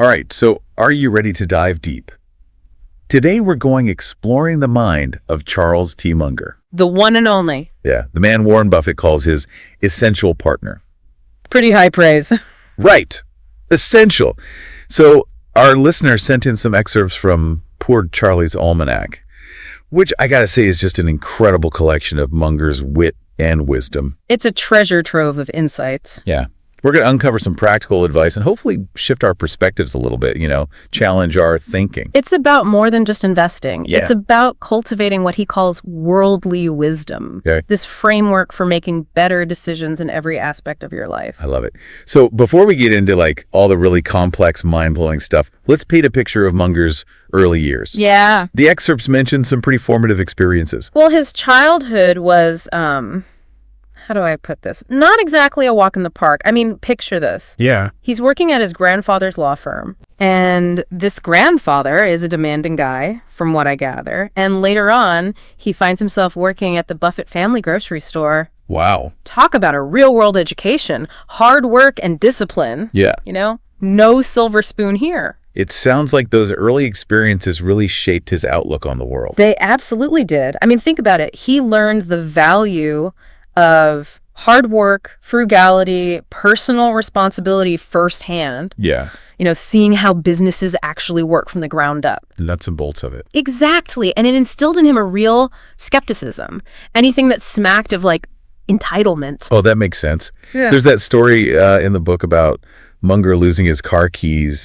All right, so are you ready to dive deep? Today we're going exploring the mind of Charles T. Munger. The one and only. Yeah, the man Warren Buffett calls his essential partner. Pretty high praise. Right, essential. So our listener sent in some excerpts from Poor Charlie's Almanack, which I gotta say is just an incredible collection of Munger's wit and wisdom. It's a treasure trove of insights. Yeah. We're going to uncover some practical advice and hopefully shift our perspectives a little bit, challenge our thinking. It's about more than just investing. Yeah. It's about cultivating what he calls worldly wisdom. Okay. This framework for making better decisions in every aspect of your life. I love it. So before we get into all the really complex, mind-blowing stuff, let's paint a picture of Munger's early years. Yeah. The excerpts mention some pretty formative experiences. Well, his childhood was, how do I put this? Not exactly a walk in the park. I mean, picture this. Yeah. He's working at his grandfather's law firm. And this grandfather is a demanding guy, from what I gather. And later on, he finds himself working at the Buffett family grocery store. Wow. Talk about a real-world education, hard work and discipline. Yeah. No silver spoon here. It sounds like those early experiences really shaped his outlook on the world. They absolutely did. I mean, think about it. He learned the value of hard work, frugality, personal responsibility firsthand. Yeah. Seeing how businesses actually work from the ground up. The nuts and bolts of it. Exactly. And it instilled in him a real skepticism. Anything that smacked of entitlement. Oh, that makes sense. Yeah. There's that story in the book about Munger losing his car keys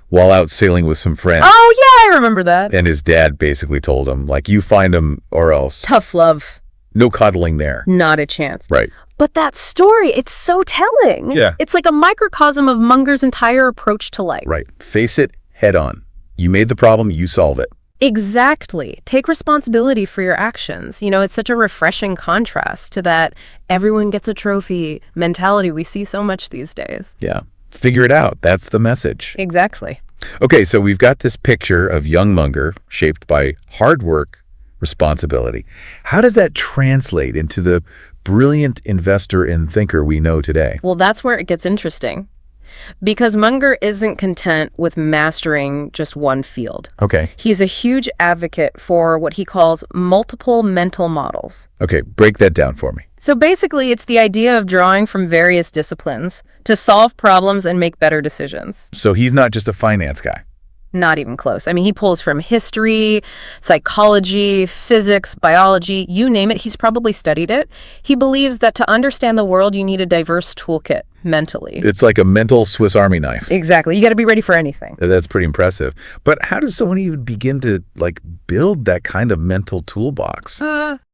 while out sailing with some friends. Oh, yeah, I remember that. And his dad basically told him, you find them or else. Tough love. No coddling there. Not a chance. Right. But that story, it's so telling. Yeah. It's like a microcosm of Munger's entire approach to life. Right. Face it head on. You made the problem, you solve it. Exactly. Take responsibility for your actions. It's such a refreshing contrast to that everyone gets a trophy mentality we see so much these days. Yeah. Figure it out. That's the message. Exactly. Okay, so we've got this picture of young Munger shaped by hard work, responsibility. How does that translate into the brilliant investor and thinker we know today? Well, that's where it gets interesting. Because Munger isn't content with mastering just one field. Okay. He's a huge advocate for what he calls multiple mental models. Okay, break that down for me. So basically, it's the idea of drawing from various disciplines to solve problems and make better decisions. So he's not just a finance guy. Not even close. I mean, he pulls from history, psychology, physics, biology, you name it. He's probably studied it. He believes that to understand the world, you need a diverse toolkit mentally. It's like a mental Swiss Army knife. Exactly. You got to be ready for anything. That's pretty impressive. But how does someone even begin to build that kind of mental toolbox?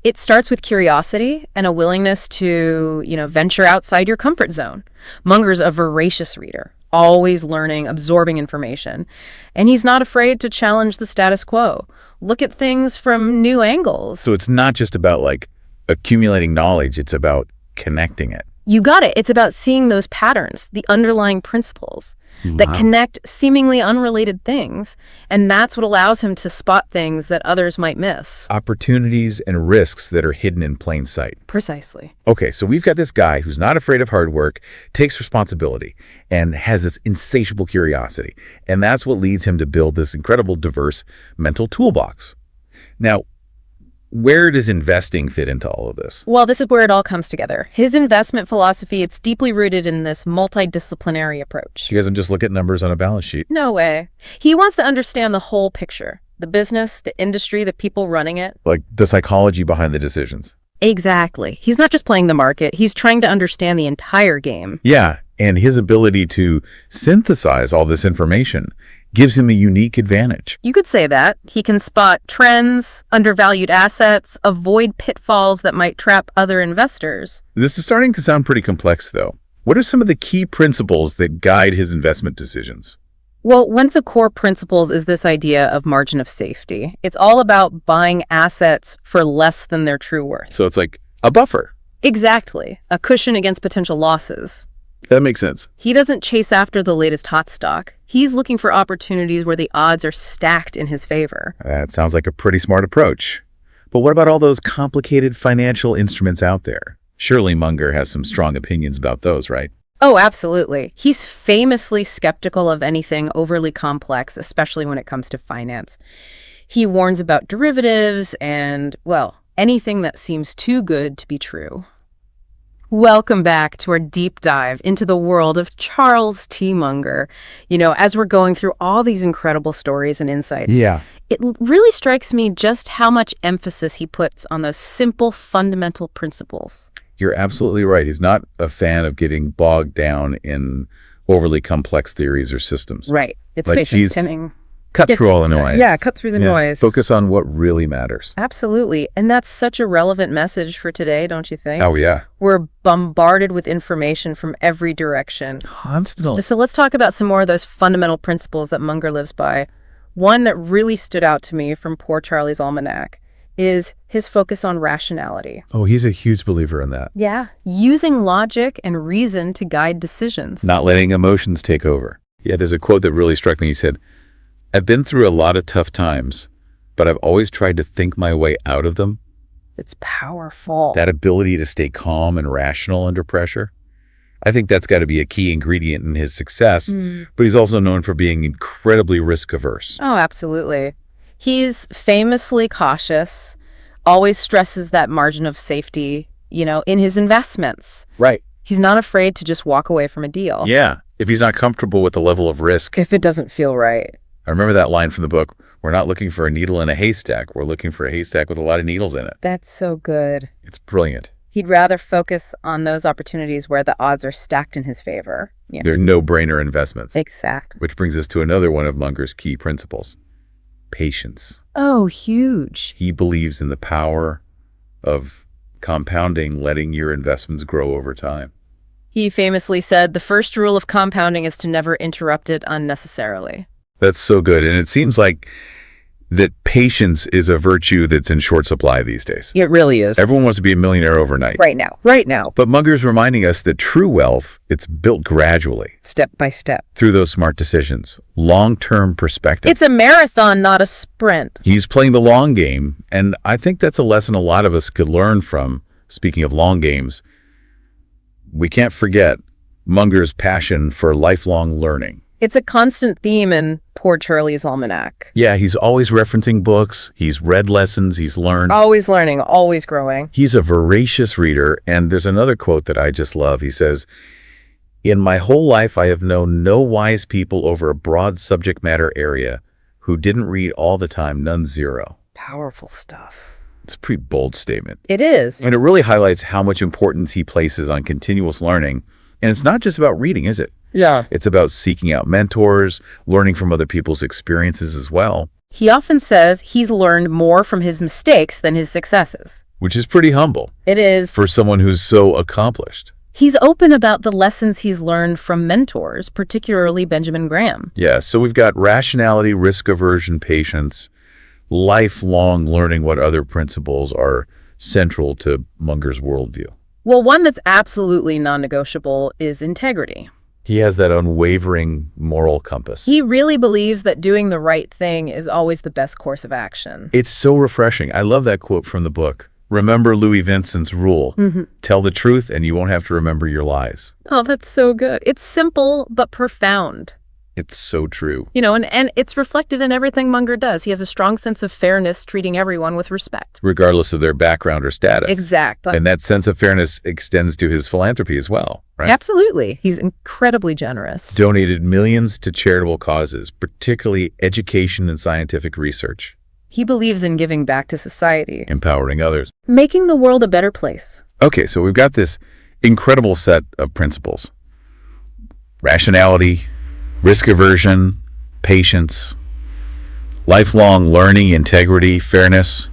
It starts with curiosity and a willingness to, venture outside your comfort zone. Munger's a voracious reader, always learning, absorbing information. And he's not afraid to challenge the status quo. Look at things from new angles. So it's not just about accumulating knowledge, it's about connecting it. You got it. It's about seeing those patterns, the underlying principles that connect seemingly unrelated things. And that's what allows him to spot things that others might miss. Opportunities and risks that are hidden in plain sight. Precisely. Okay, so we've got this guy who's not afraid of hard work, takes responsibility, and has this insatiable curiosity. And that's what leads him to build this incredible, diverse mental toolbox. Now, where does investing fit into all of this? Well, this is where it all comes together. His investment philosophy, it's deeply rooted in this multidisciplinary approach. He doesn't just look at numbers on a balance sheet. No way. He wants to understand the whole picture. The business, the industry, the people running it. Like the psychology behind the decisions. Exactly. He's not just playing the market. He's trying to understand the entire game. Yeah, and his ability to synthesize all this information gives him a unique advantage. You could say that. He can spot trends, undervalued assets, avoid pitfalls that might trap other investors. This is starting to sound pretty complex, though. What are some of the key principles that guide his investment decisions? Well, one of the core principles is this idea of margin of safety. It's all about buying assets for less than their true worth. So it's like a buffer. Exactly. A cushion against potential losses. That makes sense. He doesn't chase after the latest hot stock. He's looking for opportunities where the odds are stacked in his favor. That sounds like a pretty smart approach. But what about all those complicated financial instruments out there? Surely Munger has some strong opinions about those, right? Oh, absolutely. He's famously skeptical of anything overly complex, especially when it comes to finance. He warns about derivatives and, well, anything that seems too good to be true. Welcome back to our deep dive into the world of Charles T. Munger. As we're going through all these incredible stories and insights, Yeah. it really strikes me just how much emphasis he puts on those simple, fundamental principles. You're absolutely right. He's not a fan of getting bogged down in overly complex theories or systems. Right. It's Like, patient geez, Timming. Cut through all the noise. Yeah, cut through the noise. Focus on what really matters. Absolutely. And that's such a relevant message for today, don't you think? Oh, yeah. We're bombarded with information from every direction. Constantly. So let's talk about some more of those fundamental principles that Munger lives by. One that really stood out to me from Poor Charlie's Almanack is his focus on rationality. Oh, he's a huge believer in that. Yeah, using logic and reason to guide decisions. Not letting emotions take over. Yeah, there's a quote that really struck me. He said, "I've been through a lot of tough times, but I've always tried to think my way out of them." It's powerful. That ability to stay calm and rational under pressure. I think that's got to be a key ingredient in his success, but he's also known for being incredibly risk-averse. Oh, absolutely. He's famously cautious, always stresses that margin of safety, in his investments. Right. He's not afraid to just walk away from a deal. Yeah, if he's not comfortable with the level of risk. If it doesn't feel right. I remember that line from the book, "We're not looking for a needle in a haystack. We're looking for a haystack with a lot of needles in it." That's so good. It's brilliant. He'd rather focus on those opportunities where the odds are stacked in his favor. Yeah. They're no-brainer investments. Exactly. Which brings us to another one of Munger's key principles: patience. Oh, huge. He believes in the power of compounding, letting your investments grow over time. He famously said, the first rule of compounding is to never interrupt it unnecessarily. That's so good. And it seems like that patience is a virtue that's in short supply these days. It really is. Everyone wants to be a millionaire overnight. Right now. But Munger's reminding us that true wealth, it's built gradually Step by step. through those smart decisions. Long-term perspective. It's a marathon, not a sprint. He's playing the long game, and I think that's a lesson a lot of us could learn from. Speaking of long games, we can't forget Munger's passion for lifelong learning. It's a constant theme in Poor Charlie's Almanack. Yeah, he's always referencing books. He's read lessons. He's learned. Always learning, always growing. He's a voracious reader, and there's another quote that I just love. He says, "In my whole life, I have known no wise people over a broad subject matter area who didn't read all the time, none zero." Powerful stuff. It's a pretty bold statement. It is. And it really highlights how much importance he places on continuous learning. And it's not just about reading, is it? Yeah. It's about seeking out mentors, learning from other people's experiences as well. He often says he's learned more from his mistakes than his successes. Which is pretty humble It is. for someone who's so accomplished. He's open about the lessons he's learned from mentors, particularly Benjamin Graham. Yeah, so we've got rationality, risk aversion, patience, lifelong learning what other principles are central to Munger's worldview. Well, one that's absolutely non-negotiable is integrity. He has that unwavering moral compass. He really believes that doing the right thing is always the best course of action. It's so refreshing. I love that quote from the book. Remember Louis Vincent's rule. Tell the truth and you won't have to remember your lies. Oh, that's so good. It's simple but profound. It's so true. And it's reflected in everything Munger does. He has a strong sense of fairness, treating everyone with respect. Regardless of their background or status. Exactly. And that sense of fairness extends to his philanthropy as well, right? Absolutely. He's incredibly generous. Donated millions to charitable causes, particularly education and scientific research. He believes in giving back to society, Empowering others. making the world a better place. Okay, so we've got this incredible set of principles. Rationality, risk aversion, patience, lifelong learning, integrity, fairness,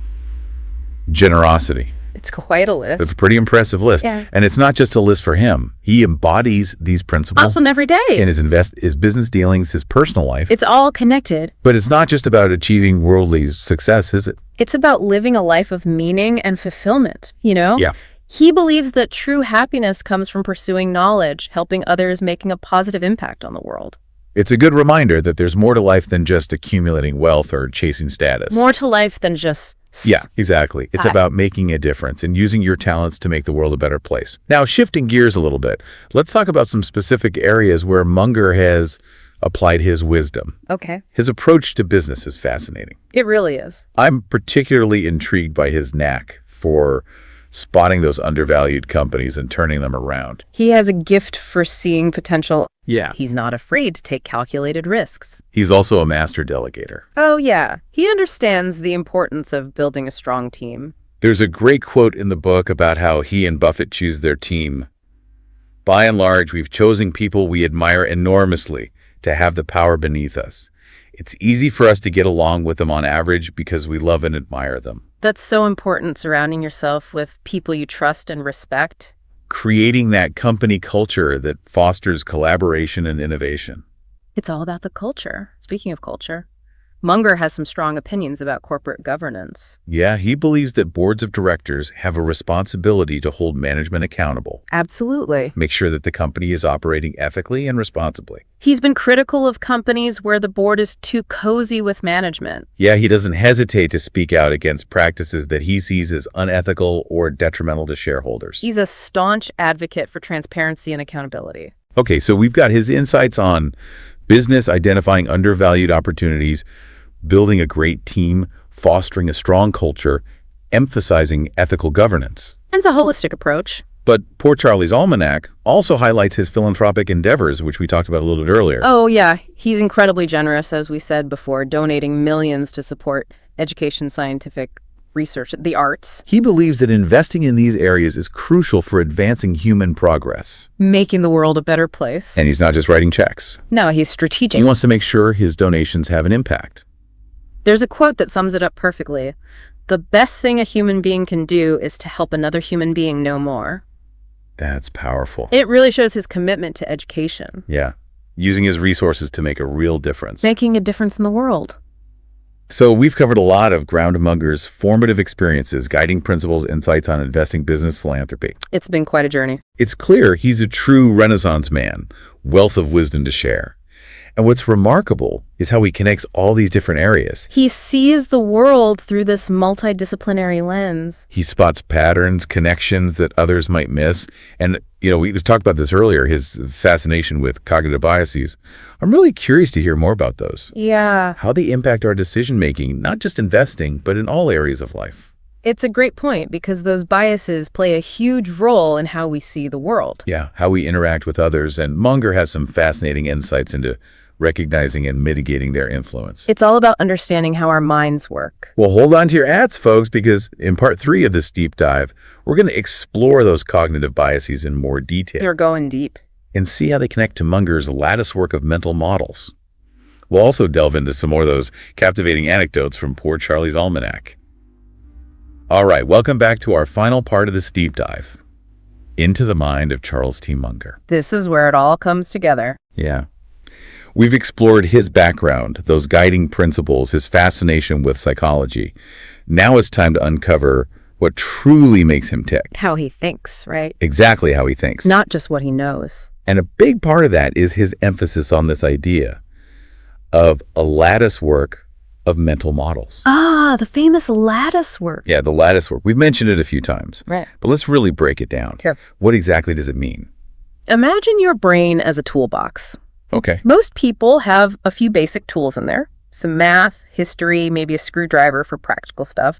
generosity. It's quite a It's list. a pretty impressive list. Yeah. And it's not just a list for him. He embodies these principles Awesome every day. in his business dealings, his personal life. It's all connected. But it's not just about achieving worldly success, is it? It's about living a life of meaning and fulfillment, Yeah. He believes that true happiness comes from pursuing knowledge, helping others, making a positive impact on the world. It's a good reminder that there's more to life than just accumulating wealth or chasing status. More to life than just Yeah, exactly. It's about making a difference and using your talents to make the world a better place. Now, shifting gears a little bit, let's talk about some specific areas where Munger has applied his wisdom. Okay. His approach to business is fascinating. It really is. I'm particularly intrigued by his knack for spotting those undervalued companies and turning them around. He has a gift for seeing potential. Yeah. He's not afraid to take calculated risks. He's also a master delegator. Oh, yeah. He understands the importance of building a strong team. There's a great quote in the book about how he and Buffett choose their team. By and large, we've chosen people we admire enormously to have the power beneath us. It's easy for us to get along with them on average because we love and admire them. That's so important, surrounding yourself with people you trust and respect. Creating that company culture that fosters collaboration and innovation. It's all about the culture. Speaking of culture, Munger has some strong opinions about corporate governance. Yeah, he believes that boards of directors have a responsibility to hold management accountable. Absolutely. Make sure that the company is operating ethically and responsibly. He's been critical of companies where the board is too cozy with management. Yeah, he doesn't hesitate to speak out against practices that he sees as unethical or detrimental to shareholders. He's a staunch advocate for transparency and accountability. Okay, so we've got his insights on business, identifying undervalued opportunities, building a great team, fostering a strong culture, emphasizing ethical governance. It's a holistic approach. But Poor Charlie's Almanack also highlights his philanthropic endeavors, which we talked about a little bit earlier. Oh, yeah. He's incredibly generous, as we said before, donating millions to support education, scientific research, the arts. He believes that investing in these areas is crucial for advancing human progress. Making the world a better place. And he's not just writing checks. No, he's strategic. He wants to make sure his donations have an impact. There's a quote that sums it up perfectly. The best thing a human being can do is to help another human being know more. That's powerful. It really shows his commitment to education. Yeah, using his resources to make a real difference. Making a difference in the world. So we've covered a lot of Ground Munger's formative experiences, guiding principles, insights on investing, business, philanthropy. It's been quite a journey. It's clear he's a true Renaissance man, wealth of wisdom to share. And what's remarkable is how he connects all these different areas. He sees the world through this multidisciplinary lens. He spots patterns, connections that others might miss. And, we talked about this earlier, his fascination with cognitive biases. I'm really curious to hear more about those. Yeah. How they impact our decision-making, not just investing, but in all areas of life. It's a great point because those biases play a huge role in how we see the world. Yeah, how we interact with others. And Munger has some fascinating insights into recognizing and mitigating their influence. It's all about understanding how our minds work. Well, hold on to your hats, folks, because in part 3 of this deep dive, we're going to explore those cognitive biases in more detail. They're going deep. And see how they connect to Munger's lattice work of mental models. We'll also delve into some more of those captivating anecdotes from Poor Charlie's Almanack. All right, welcome back to our final part of this deep dive into the mind of Charles T. Munger. This is where it all comes together. Yeah. We've explored his background, those guiding principles, his fascination with psychology. Now it's time to uncover what truly makes him tick. How he thinks, right? Exactly how he thinks. Not just what he knows. And a big part of that is his emphasis on this idea of a lattice work of mental models. Ah, the famous lattice work. Yeah, the lattice work. We've mentioned it a few times. Right. But let's really break it down. Sure. What exactly does it mean? Imagine your brain as a toolbox. Okay. Most people have a few basic tools in there. Some math, history, maybe a screwdriver for practical stuff.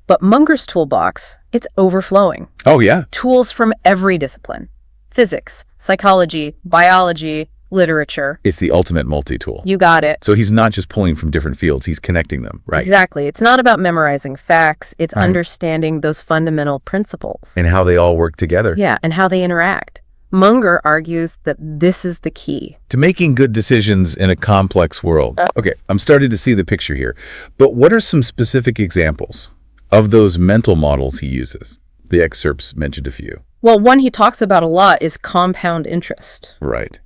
But Munger's toolbox, it's overflowing. Oh, yeah. Tools from every discipline. Physics, psychology, biology, literature. It's the ultimate multi-tool. You got it. So he's not just pulling from different fields, he's connecting them, right? Exactly. It's not about memorizing facts. It's Right. understanding those fundamental principles. And how they all work together. Yeah, and how they interact. Munger argues that this is the key. To making good decisions in a complex world. Okay, I'm starting to see the picture here. But what are some specific examples of those mental models he uses? The excerpts mentioned a few. Well, one he talks about a lot is compound interest. Right.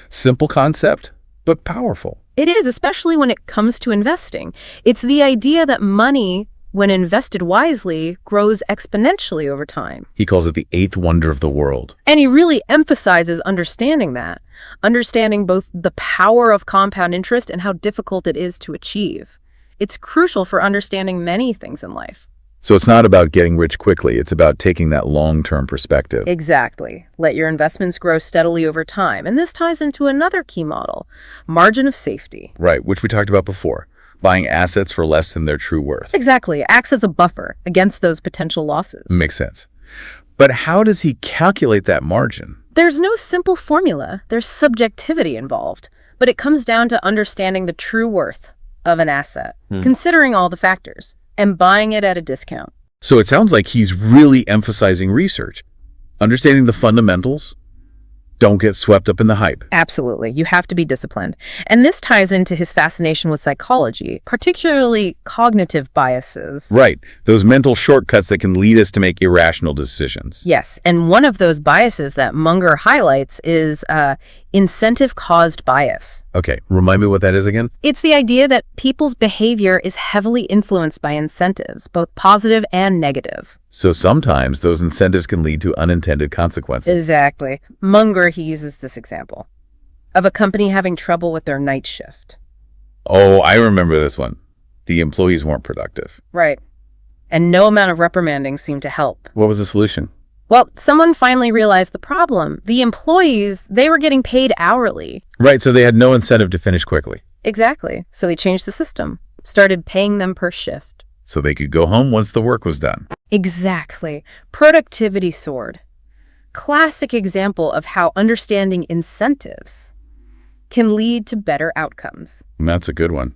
Simple concept, but powerful. It is, especially when it comes to investing. It's the idea that money, when invested wisely, grows exponentially over time. He calls it the eighth wonder of the world. And he really emphasizes understanding that. Understanding both the power of compound interest and how difficult it is to achieve. It's crucial for understanding many things in life. So it's not about getting rich quickly. It's about taking that long-term perspective. Exactly. Let your investments grow steadily over time. And this ties into another key model, margin of safety. Right, which we talked about before. Buying assets for less than their true worth. Exactly. Acts as a buffer against those potential losses. Makes sense. But how does he calculate that margin? There's no simple formula. There's subjectivity involved. But it comes down to understanding the true worth of an asset, considering all the factors, and buying it at a discount. So it sounds like he's really emphasizing research. Understanding the fundamentals. Don't get swept up in the hype. Absolutely. You have to be disciplined. And this ties into his fascination with psychology, particularly cognitive biases. Right. Those mental shortcuts that can lead us to make irrational decisions. Yes. And one of those biases that Munger highlights is incentive-caused bias. Okay, remind me what that is again? It's the idea that people's behavior is heavily influenced by incentives, both positive and negative. So sometimes those incentives can lead to unintended consequences. Exactly. Munger, he uses this example of a company having trouble with their night shift. Oh, I remember this one. The employees weren't productive. Right. And no amount of reprimanding seemed to help. What was the solution? Well, someone finally realized the problem. The employees, they were getting paid hourly. Right, so they had no incentive to finish quickly. Exactly. So they changed the system, started paying them per shift. So they could go home once the work was done. Exactly. Productivity soared. Classic example of how understanding incentives can lead to better outcomes. And that's a good one.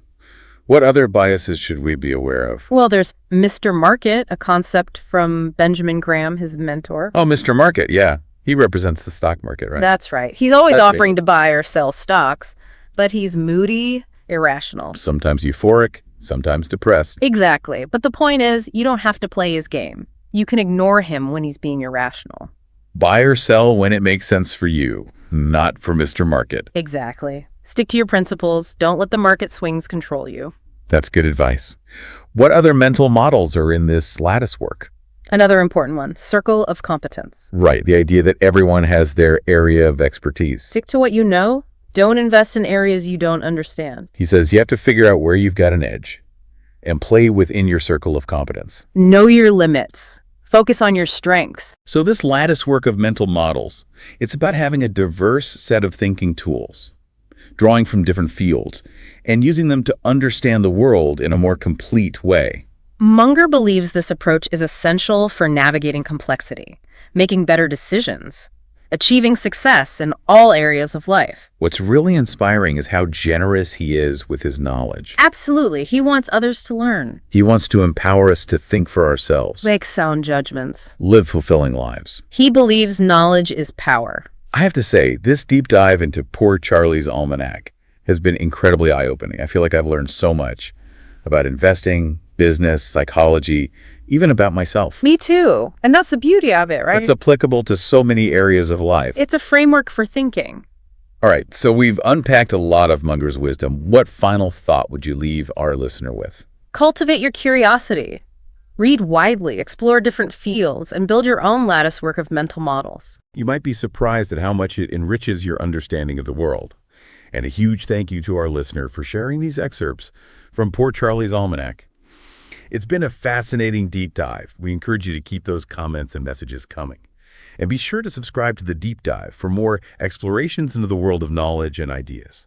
What other biases should we be aware of? Well, there's Mr. Market, a concept from Benjamin Graham, his mentor. Oh, Mr. Market, yeah. He represents the stock market, right? That's right. He's always That's offering to buy or sell stocks, but he's moody, irrational. Sometimes euphoric, sometimes depressed. Exactly. But the point is, you don't have to play his game. You can ignore him when he's being irrational. Buy or sell when it makes sense for you, not for Mr. Market. Exactly. Stick to your principles. Don't let the market swings control you. That's good advice. What other mental models are in this lattice work? Another important one, circle of competence. Right, the idea that everyone has their area of expertise. Stick to what you know. Don't invest in areas you don't understand. He says you have to figure out where you've got an edge and play within your circle of competence. Know your limits. Focus on your strengths. So this lattice work of mental models, it's about having a diverse set of thinking tools, drawing from different fields, and using them to understand the world in a more complete way. Munger believes this approach is essential for navigating complexity, making better decisions, achieving success in all areas of life. What's really inspiring is how generous he is with his knowledge. Absolutely. He wants others to learn, He wants to empower us to think for ourselves, make sound judgments. live fulfilling lives. He believes knowledge is power. I have to say, this deep dive into Poor Charlie's Almanack has been incredibly eye-opening. I feel like I've learned so much about investing, business, psychology, even about myself. Me too. And that's the beauty of it, right? It's applicable to so many areas of life. It's a framework for thinking. All right, so we've unpacked a lot of Munger's wisdom. What final thought would you leave our listener with? Cultivate your curiosity. Read widely, explore different fields, and build your own lattice work of mental models. You might be surprised at how much it enriches your understanding of the world. And a huge thank you to our listener for sharing these excerpts from Poor Charlie's Almanack. It's been a fascinating deep dive. We encourage you to keep those comments and messages coming. And be sure to subscribe to the deep dive for more explorations into the world of knowledge and ideas.